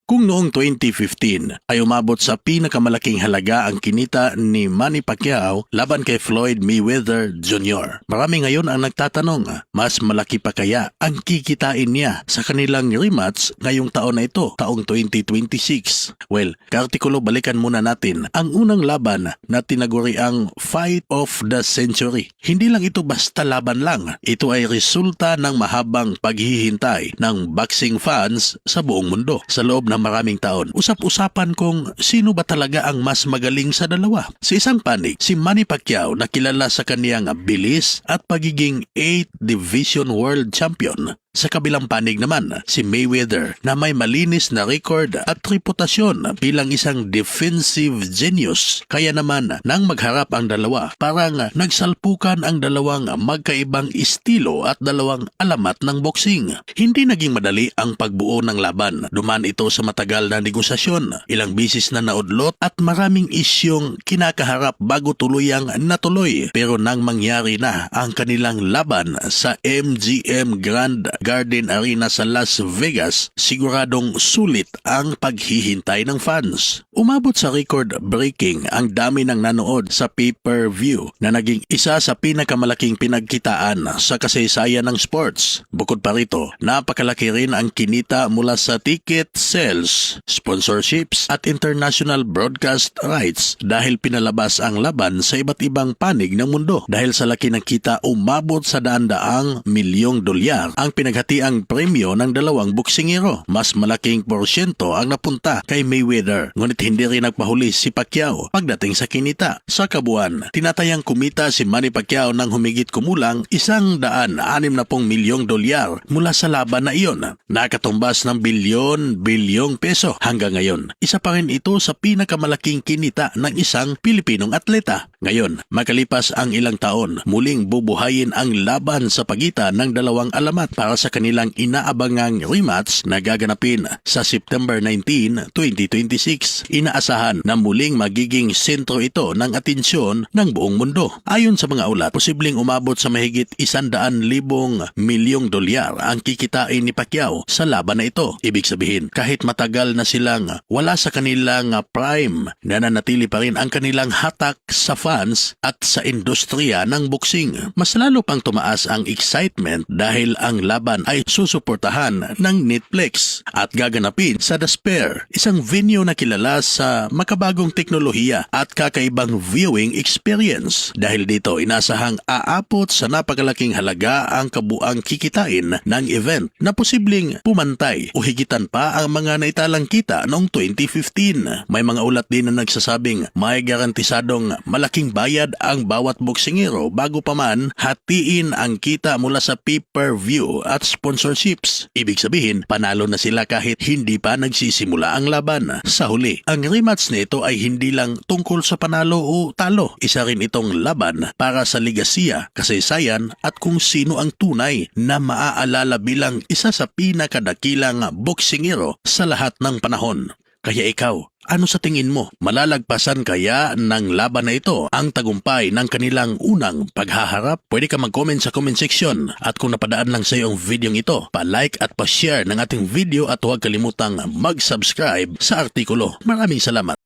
Kung noong 2015 ay umabot sa pinakamalaking halaga ang kinita ni Manny Pacquiao laban kay Floyd Mayweather Jr., marami ngayon ang nagtatanong, mas malaki pa kaya ang kikitain niya sa kanilang rematch ngayong taon na ito, taong 2026? Well, kaartikulo, balikan muna natin ang unang laban na tinaguri ang Fight of the Century. Hindi lang ito basta laban lang, ito ay resulta ng mahabang paghihintay ng boxing fans sa buong mundo. Sa loob ng maraming taon, usap-usapan kung sino ba talaga ang mas magaling sa dalawa. Sa isang panig, si Manny Pacquiao na kilala sa kaniyang bilis at pagiging 8th Division World Champion. Sa kabilang panig naman, si Mayweather na may malinis na record at reputasyon bilang isang defensive genius. Kaya naman nang magharap ang dalawa, parang nagsalpukan ang dalawang magkaibang estilo at dalawang alamat ng boxing. Hindi naging madali ang pagbuo ng laban. Duman ito sa matagal na negosasyon, ilang bisis na naudlot at maraming isyong kinakaharap bago tuluyang natuloy. Pero nang mangyari na ang kanilang laban sa MGM Grand Garden Arena sa Las Vegas, siguradong sulit ang paghihintay ng fans. Umabot sa record-breaking ang dami ng nanood sa pay-per-view na naging isa sa pinakamalaking pinagkitaan sa kasaysayan ng sports. Bukod pa rito, napakalaki rin ang kinita mula sa ticket sales, sponsorships at international broadcast rights dahil pinalabas ang laban sa iba't ibang panig ng mundo. Dahil sa laki ng kita, umabot sa daan-daang milyong dolyar ang pinaghatiang premyo ng dalawang boksingero. Mas malaking porsyento ang napunta kay Mayweather, ngunit hindi rin nagpahuli si Pacquiao pagdating sa kinita. Sa kabuuan, tinatayang kumita si Manny Pacquiao ng humigit kumulang 160 milyong dolyar mula sa laban na iyon, nakatumbas ng bilyong peso hanggang ngayon. Isa pa rin ito sa pinakamalaking kinita ng isang Pilipinong atleta. Ngayon, makalipas ang ilang taon, muling bubuhayin ang laban sa pagitan ng dalawang alamat para sa kanilang inaabangang rematch na gaganapin sa September 19, 2026. Inaasahan na muling magiging sentro ito ng atensyon ng buong mundo. Ayon sa mga ulat, posibleng umabot sa mahigit 100,000 milyong dolyar ang kikitain ni Pacquiao sa laban na ito. Ibig sabihin, kahit matagal na silang wala sa kanilang prime, nananatili pa rin ang kanilang hatak sa fans at sa industriya ng boxing. Mas lalo pang tumaas ang excitement dahil ang laban ay susuportahan ng Netflix at gaganapin sa The Sphere, isang venue na kilala sa makabagong teknolohiya at kakaibang viewing experience. Dahil dito, inasahang aabot sa napakalaking halaga ang kabuang kikitain ng event na posibleng pumantay o higitan pa ang mga naitalang kita noong 2015. May mga ulat din na nagsasabing may garantisadong malaking bayad ang bawat boksingero bago pa man hatiin ang kita mula sa pay-per-view at sponsorships. Ibig sabihin, panalo na sila kahit hindi pa nagsisimula ang laban. Sa huli, ang rematch nito ay hindi lang tungkol sa panalo o talo. Isa rin itong laban para sa ligasiya, kasaysayan at kung sino ang tunay na maaalala bilang isa sa pinakadakilang boksingero sa lahat ng panahon. Kaya ikaw, ano sa tingin mo? Malalagpasan kaya ng laban na ito ang tagumpay ng kanilang unang paghaharap? Pwede ka mag-comment sa comment section. At kung napadaan lang sa iyo ang video ito, pa-like at pa-share ng ating video at huwag kalimutang mag-subscribe sa artikulo. Maraming salamat.